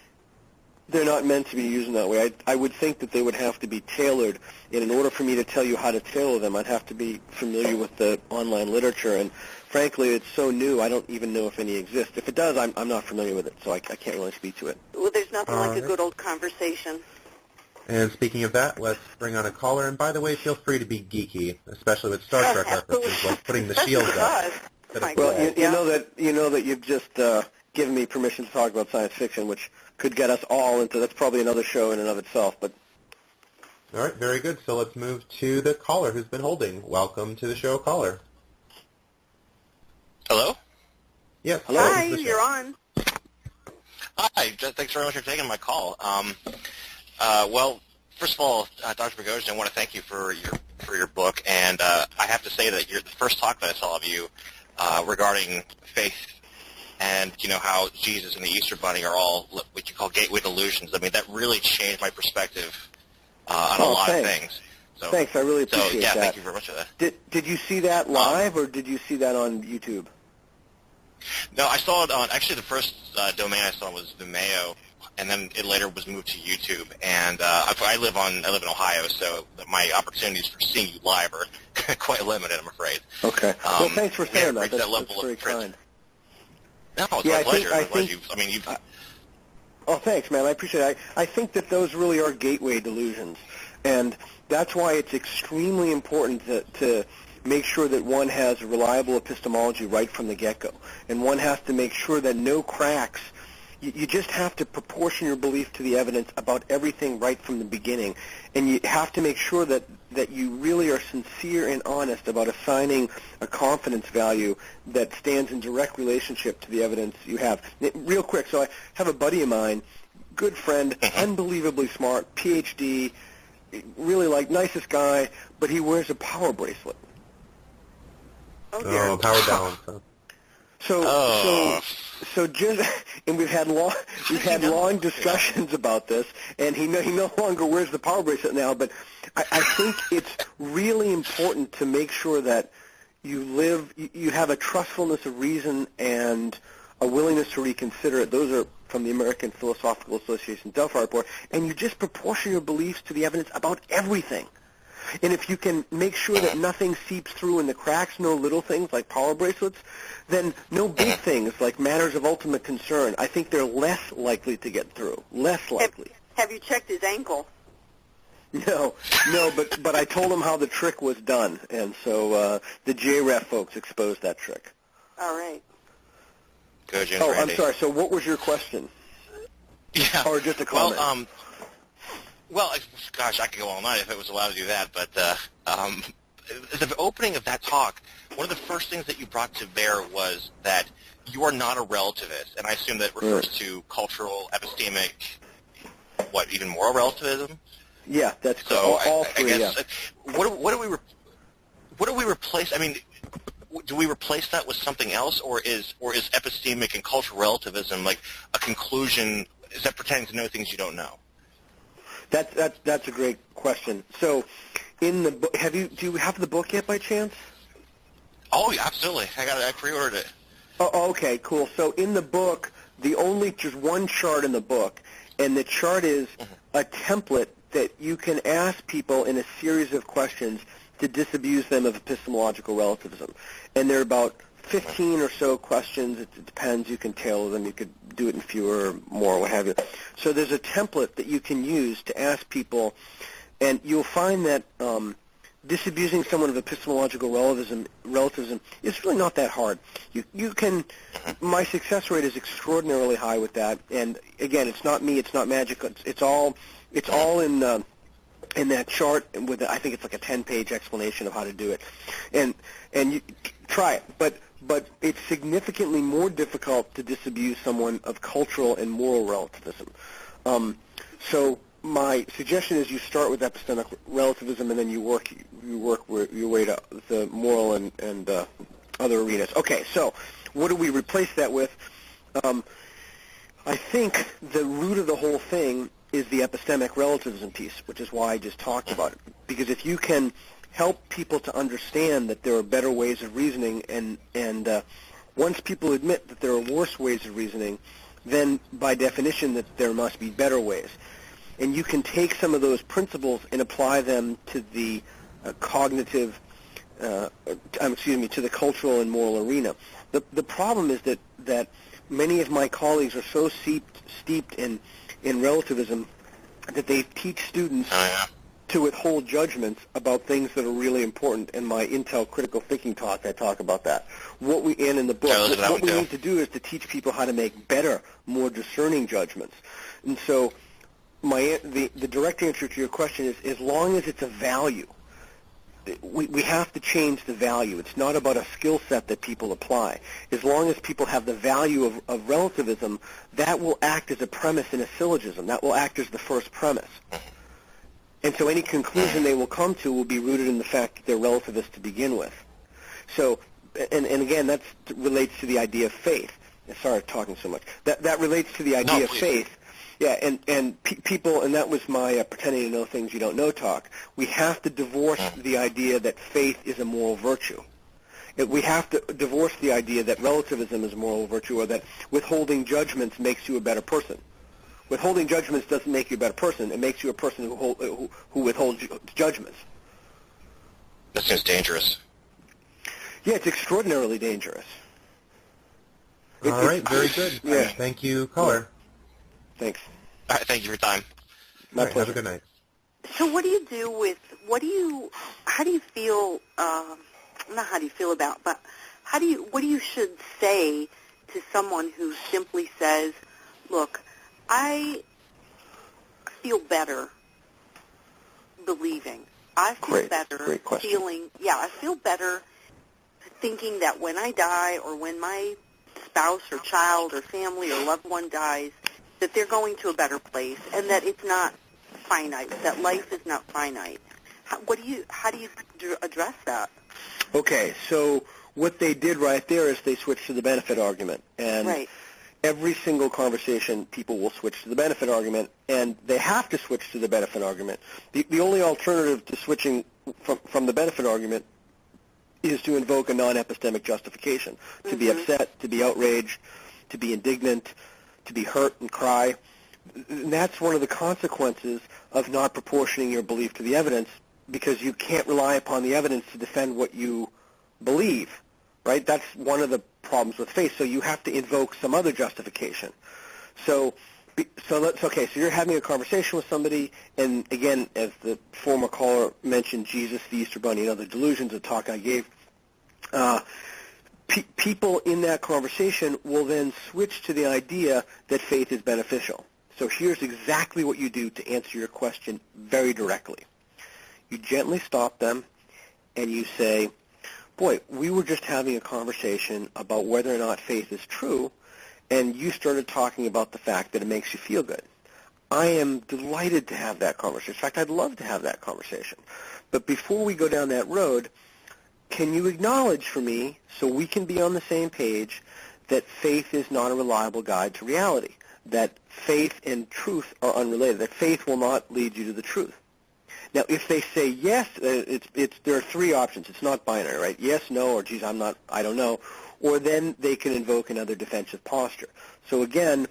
used in that way. I would think that they would have to be tailored, and in order for me to tell you how to tailor them, I'd have to be familiar with the online literature, and frankly, it's so new, I don't even know if any exist. If it does, I'm not familiar with it, so I can't really speak to it. Well, there's nothing like a good old conversation. And speaking of that, let's bring on a caller. And by the way, feel free to be geeky, especially with Star Trek references, like putting the shields up. Well, you know that you've just given me permission to talk about science fiction, which could get us all into, that's probably another show in and of itself. But all right, very good. So let's move to the caller who's been holding. Welcome to the show, caller. Hello? Yes. Hello. Hi, you're on. Hi, thanks very much for taking my call. Well, first of all, Dr. Boghossian, I want to thank you for your book, and I have to say that the first talk that I saw of you regarding faith and how Jesus and the Easter Bunny are all what you call gateway delusions. I mean, that really changed my perspective on a lot of things. So, thanks, I really appreciate that. Thank you very much for that. Did you see that live, or did you see that on YouTube? No, I saw it on, actually the first domain I saw was Vimeo, and then it later was moved to YouTube. And I live in Ohio, so my opportunities for seeing you live are quite limited, I'm afraid. Okay. Well, thanks for saying that. That's very kind. No, it's my pleasure. Oh, thanks, man. I appreciate it. I think that those really are gateway delusions, and that's why it's extremely important to make sure that one has a reliable epistemology right from the get-go, and one has to make sure that no cracks. You just have to proportion your belief to the evidence about everything right from the beginning, and you have to make sure that you really are sincere and honest about assigning a confidence value that stands in direct relationship to the evidence you have. Real quick, so I have a buddy of mine, good friend, unbelievably smart, PhD, really nicest guy, but he wears a power bracelet. Oh, power balance. Huh? So just, and we've had long discussions about this, and he no longer wears the power bracelet now. But I think it's really important to make sure that you have a trustfulness of reason and a willingness to reconsider it. Those are from the American Philosophical Association Delphi report, and you just proportion your beliefs to the evidence about everything. And if you can make sure that nothing seeps through in the cracks, no little things like power bracelets, then no big things like matters of ultimate concern, I think they're less likely to get through. Less likely. Have you checked his ankle? No, but I told him how the trick was done, and so the JREF folks exposed that trick. All right. Go, James. Oh, Randy. I'm sorry. So what was your question? Yeah. Or just a comment? Well, gosh, I could go all night if it was allowed to do that, but the opening of that talk, one of the first things that you brought to bear was that you are not a relativist, and I assume that refers to cultural, epistemic, even moral relativism? Yeah, that's so all three, I guess, what do we replace? I mean, do we replace that with something else, or is epistemic and cultural relativism like a conclusion? Is that pretending to know things you don't know? That's a great question. So, in the book, do you have the book yet by chance? Oh, yeah, absolutely. I pre-ordered it. Oh, okay, cool. So in the book, just one chart in the book, and the chart is a template that you can ask people in a series of questions to disabuse them of epistemological relativism. And there are about 15 or so questions. It depends. You can tailor them. You could do it in fewer or more, what have you. So there's a template that you can use to ask people, and you'll find that disabusing someone of epistemological relativism is really not that hard. You can. My success rate is extraordinarily high with that. And again, it's not me. It's not magic. It's all in that chart with I think it's like a 10-page explanation of how to do it. And you try it, but it's significantly more difficult to disabuse someone of cultural and moral relativism. So my suggestion is you start with epistemic relativism, and then you work your way to the moral and other arenas. Okay, so what do we replace that with? I think the root of the whole thing is the epistemic relativism piece, which is why I just talked about it. Because if you can help people to understand that there are better ways of reasoning, and once people admit that there are worse ways of reasoning, then by definition that there must be better ways. And you can take some of those principles and apply them to the to the cultural and moral arena. The problem is that many of my colleagues are so steeped in relativism that they teach students to withhold judgments about things that are really important. In my Intel critical thinking talk, I talk about that. In the book, what we need to do is to teach people how to make better, more discerning judgments. And so the direct answer to your question is, as long as it's a value, we have to change the value. It's not about a skill set that people apply. As long as people have the value of relativism, that will act as a premise in a syllogism. That will act as the first premise. And so any conclusion they will come to will be rooted in the fact that they're relativists to begin with. So, and again, that relates to the idea of faith. Sorry, talking so much. That relates to the idea of faith. Yeah, and people, and that was my pretending to know things you don't know talk. We have to divorce the idea that faith is a moral virtue. We have to divorce the idea that relativism is a moral virtue, or that withholding judgments makes you a better person. Withholding judgments doesn't make you a better person. It makes you a person who withholds judgments. That seems dangerous. Yeah, it's extraordinarily dangerous. All right, very good. Yeah. Thank you, caller. Thanks. All right, thank you for your time. My pleasure. Have a good night. So what do you do with, how do you feel, not how do you feel about, but what do you should say to someone who simply says, look, I feel better believing. I feel better feeling, I feel better thinking that when I die, or when my spouse or child or family or loved one dies, that they're going to a better place, and that it's not finite, that life is not finite. How do you address that? Okay, so what they did right there is they switched to the benefit argument. And every single conversation, people will switch to the benefit argument, and they have to switch to the benefit argument. The only alternative to switching from the benefit argument is to invoke a non-epistemic justification, to be upset, to be outraged, to be indignant, to be hurt and cry. And that's one of the consequences of not proportioning your belief to the evidence, because you can't rely upon the evidence to defend what you believe, right? That's one of the problems with faith. So you have to invoke some other justification. So you're having a conversation with somebody, and again, as the former caller mentioned, Jesus, the Easter Bunny, and other delusions, a talk I gave, people in that conversation will then switch to the idea that faith is beneficial. So here's exactly what you do to answer your question very directly. You gently stop them, and you say, boy, we were just having a conversation about whether or not faith is true, and you started talking about the fact that it makes you feel good. I am delighted to have that conversation. In fact, I'd love to have that conversation. But before we go down that road, can you acknowledge for me, so we can be on the same page, that faith is not a reliable guide to reality, that faith and truth are unrelated, that faith will not lead you to the truth. Now, if they say yes, there are three options. It's not binary, right? Yes, no, or geez, I don't know. Or then they can invoke another defensive posture. So again,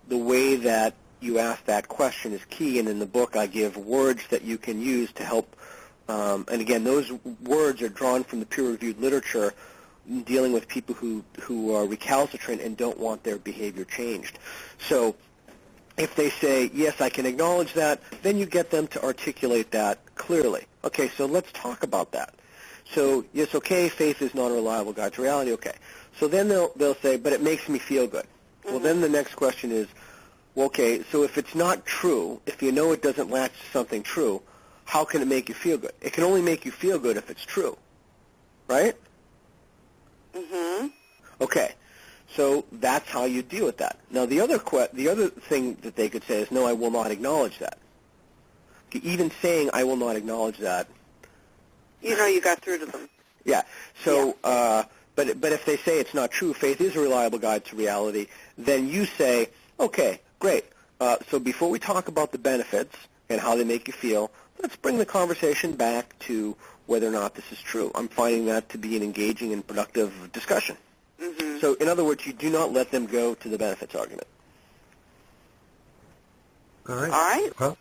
the way that you ask that question is key, and in the book I give words that you can use to help, and again, those words are drawn from the peer-reviewed literature dealing with people who are recalcitrant and don't want their behavior changed. So if they say, yes, I can acknowledge that, then you get them to articulate that clearly. Okay, so let's talk about that. So, yes, okay, faith is not a reliable guide to reality, okay. So then they'll say, but it makes me feel good. Mm-hmm. Well, then the next question is, well, okay, so if it's not true, if you know it doesn't latch to something true, how can it make you feel good? It can only make you feel good if it's true, right? Mm-hmm. Okay, so that's how you deal with that. Now, the other thing that they could say is, no, I will not acknowledge that. Even saying I will not acknowledge that, you know, you got through to them. Yeah. So, yeah. But if they say it's not true, faith is a reliable guide to reality, then you say, okay, great. So before we talk about the benefits and how they make you feel, let's bring the conversation back to whether or not this is true. I'm finding that to be an engaging and productive discussion. Mm-hmm. So, in other words, you do not let them go to the benefits argument. All right. All right. Well,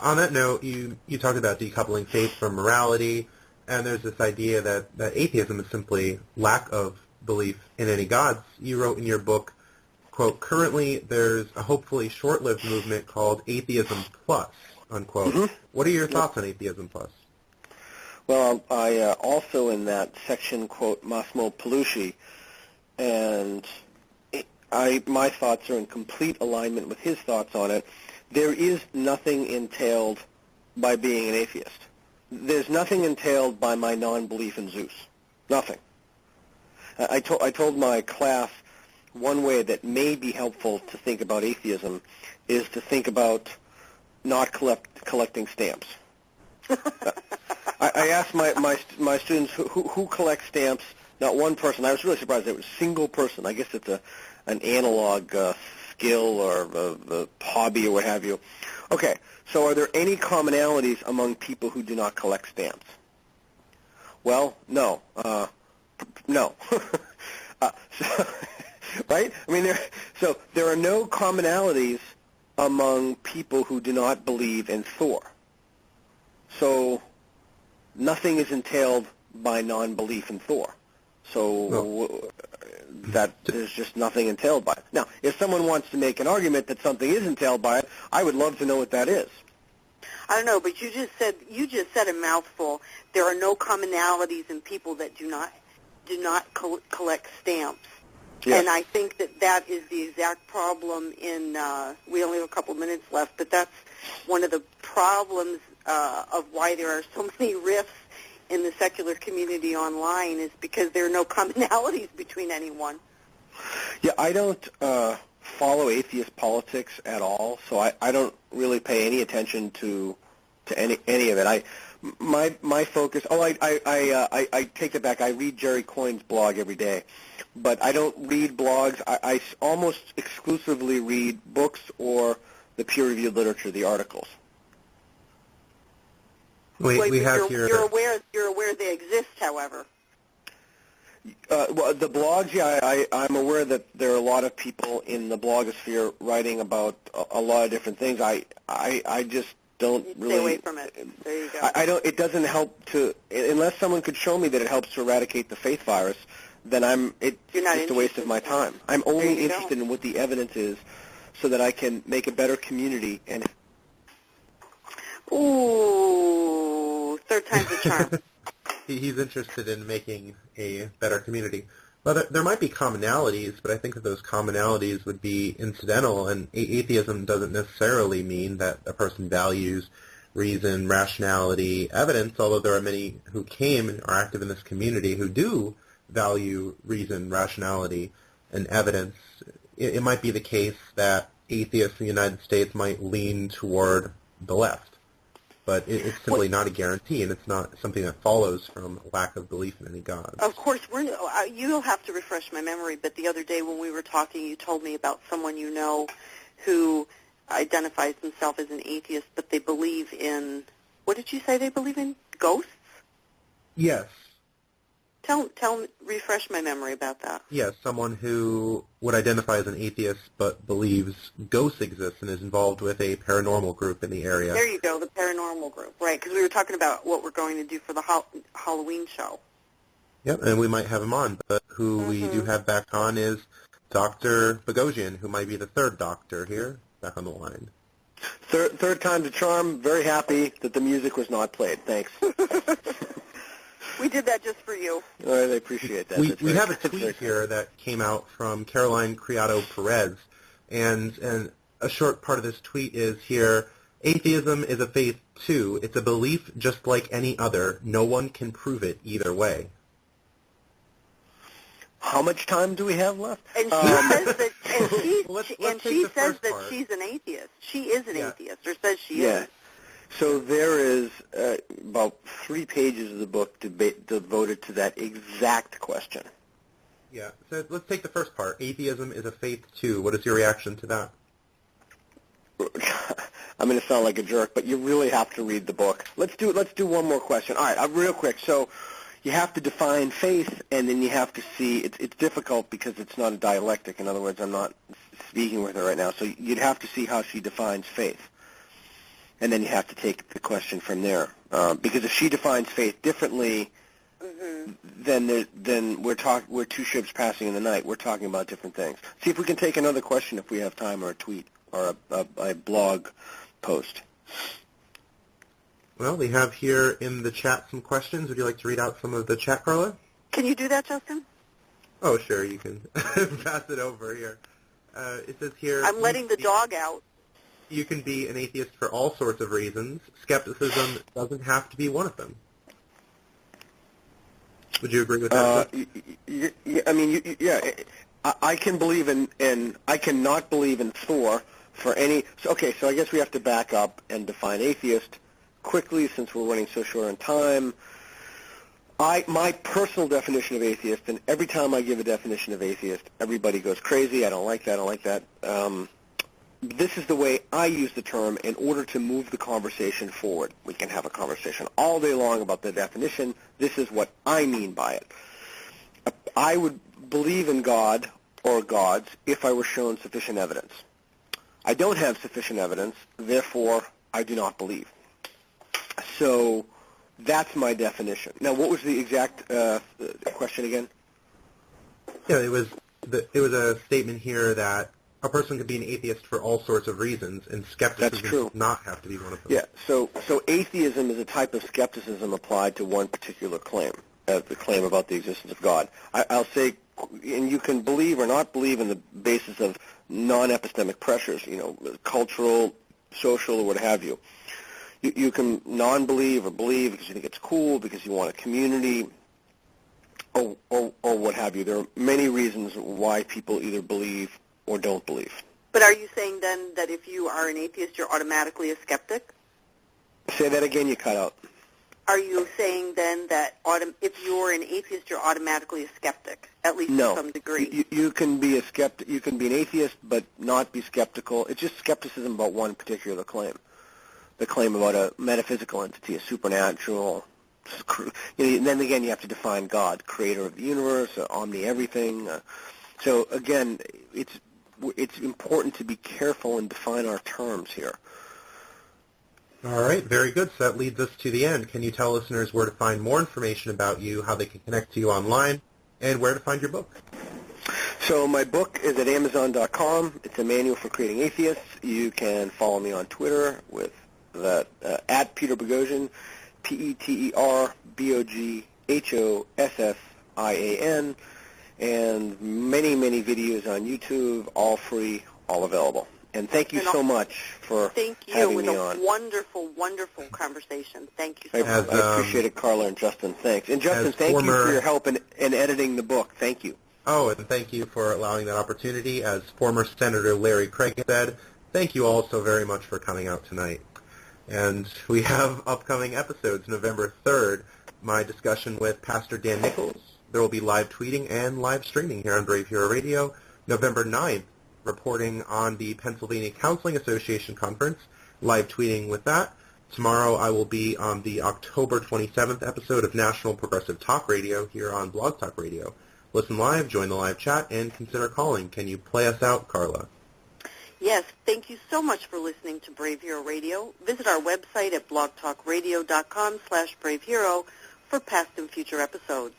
on that note, you talked about decoupling faith from morality, and there's this idea that atheism is simply lack of belief in any gods. You wrote in your book, quote, currently there's a hopefully short-lived movement called Atheism Plus, unquote. Mm-hmm. What are your thoughts on Atheism Plus? Well, I also in that section quote Massimo Pelucci, and my thoughts are in complete alignment with his thoughts on it. There is nothing entailed by being an atheist. There's nothing entailed by my non-belief in Zeus. Nothing. I told my class one way that may be helpful to think about atheism is to think about not collecting stamps. I asked my students who collects stamps. Not one person. I was really surprised. It was a single person. I guess it's an analog skill or a hobby or what have you. Okay, so are there any commonalities among people who do not collect stamps? Well, no. No. So, right? I mean, there are no commonalities among people who do not believe in Thor. So nothing is entailed by non-belief in Thor. So that there's just nothing entailed by it. Now, if someone wants to make an argument that something is entailed by it, I would love to know what that is. I don't know, but you just said a mouthful. There are no commonalities in people that do not collect stamps. Yes. And I think that is the exact problem in, we only have a couple minutes left, but that's one of the problems of why there are so many rifts in the secular community online is because there are no commonalities between anyone. Yeah, I don't follow atheist politics at all, so I don't really pay any attention to any of it. My focus. I take it back. I read Jerry Coyne's blog every day, but I don't read blogs. I almost exclusively read books or the peer-reviewed literature, the articles. We have here. You're aware they exist, however. Well, the blogs, yeah, I'm aware that there are a lot of people in the blogosphere writing about a lot of different things. I just don't really stay away from it. There you go. I don't. It doesn't help to unless someone could show me that it helps to eradicate the faith virus. Then it's just a waste of my time. I'm only interested in what the evidence is, so that I can make a better community. And ooh, third time's a charm. He's interested in making a better community. Well, there might be commonalities, but I think that those commonalities would be incidental, and atheism doesn't necessarily mean that a person values reason, rationality, evidence, although there are many who came and are active in this community who do value reason, rationality, and evidence. It might be the case that atheists in the United States might lean toward the left. but it's simply not a guarantee, and it's not something that follows from lack of belief in any God. Of course, you'll have to refresh my memory, but the other day when we were talking, you told me about someone you know who identifies themselves as an atheist, but they believe in, what did you say they believe in? Ghosts? Yes. Refresh my memory about that. Yes, someone who would identify as an atheist but believes ghosts exist and is involved with a paranormal group in the area. There you go, the paranormal group, right, because we were talking about what we're going to do for the Halloween show. Yep, and we might have him on, but who we do have back on is Dr. Boghossian, who might be the third doctor here, back on the line. Third time's a charm. Very happy that the music was not played. Thanks. We did that just for you. All right, I appreciate that. We have a tweet here that came out from Caroline Criado Perez, and a short part of this tweet is here, atheism is a faith too. It's a belief just like any other. No one can prove it either way. How much time do we have left? And she says that, she says that part. she's an atheist. She is an atheist, or says she Yeah. is. So there is about 3 pages of the book devoted to that exact question. Yeah, so let's take the first part. Atheism is a faith too. What is your reaction to that? I'm going to sound like a jerk, but you really have to read the book. Let's do one more question. All right, real quick. So you have to define faith, and then you have to see. It's difficult because it's not a dialectic. In other words, I'm not speaking with her right now. So you'd have to see how she defines faith. And then you have to take the question from there, because if she defines faith differently, then we're two ships passing in the night. We're talking about different things. See if we can take another question if we have time, or a tweet, or a blog post. Well, we have here in the chat some questions. Would you like to read out some of the chat, Karla? Can you do that, Justin? Oh, sure, you can pass it over here. It says here... I'm letting the dog out. You can be an atheist for all sorts of reasons. Skepticism doesn't have to be one of them. Would you agree with that? I can believe in I cannot believe in Thor for any. So I guess we have to back up and define atheist quickly, since we're running so short on time. My personal definition of atheist, and every time I give a definition of atheist, everybody goes crazy. I don't like that. This is the way I use the term in order to move the conversation forward. We can have a conversation all day long about the definition. This is what I mean by it. I would believe in God or gods if I were shown sufficient evidence. I don't have sufficient evidence, therefore I do not believe. So that's my definition. Now, what was the exact question again? Yeah, it was a statement here that a person could be an atheist for all sorts of reasons, and skepticism does not have to be one of them. Yeah, so atheism is a type of skepticism applied to one particular claim, the claim about the existence of God. I'll say, and you can believe or not believe in the basis of non-epistemic pressures, cultural, social, or what have you. You can non-believe or believe because you think it's cool, because you want a community, or what have you. There are many reasons why people either believe or don't believe. But are you saying then that if you are an atheist, you're automatically a skeptic? Say that again, you cut out. Are you saying then that if you're an atheist, you're automatically a skeptic, at least to some degree? You can be a skeptic. You can be an atheist, but not be skeptical. It's just skepticism about one particular claim. The claim about a metaphysical entity, a supernatural. And then again, you have to define God, creator of the universe, omni-everything. So again, it's important to be careful and define our terms here. All right, very good. So that leads us to the end. Can you tell listeners where to find more information about you, how they can connect to you online, and where to find your book? So my book is at Amazon.com. It's a manual for creating atheists. You can follow me on Twitter with that at Peter Boghossian, PeterBoghossian, and many, many videos on YouTube, all free, all available. And thank you so much for having me on. Thank you. It was a wonderful, wonderful conversation. Thank you so much. I appreciate it, Karla and Justin. Thanks. And Justin, thank you for your help in editing the book. Thank you. Oh, and thank you for allowing that opportunity. As former Senator Larry Craig said, thank you all so very much for coming out tonight. And we have upcoming episodes. November 3rd, my discussion with Pastor Dan Nichols. There will be live tweeting and live streaming here on Brave Hero Radio. November 9th, reporting on the Pennsylvania Counseling Association Conference, live tweeting with that. Tomorrow I will be on the October 27th episode of National Progressive Talk Radio here on Blog Talk Radio. Listen live, join the live chat, and consider calling. Can you play us out, Karla? Yes, thank you so much for listening to Brave Hero Radio. Visit our website at blogtalkradio.com/bravehero for past and future episodes.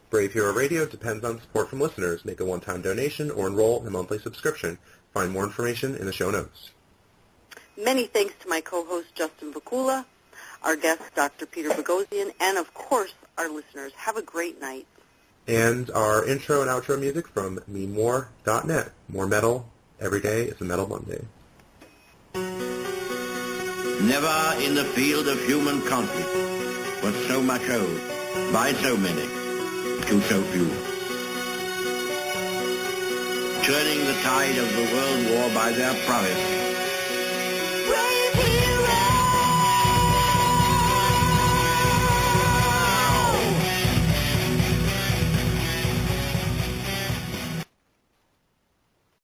Brave Hero Radio depends on support from listeners. Make a one-time donation or enroll in a monthly subscription. Find more information in the show notes. Many thanks to my co-host, Justin Vacula, our guest, Dr. Peter Boghossian, and, of course, our listeners. Have a great night. And our intro and outro music from memore.net. More metal. Every day is a Metal Monday. Never in the field of human conflict was so much owed by so many to so few. Turning the tide of the world war by their prowess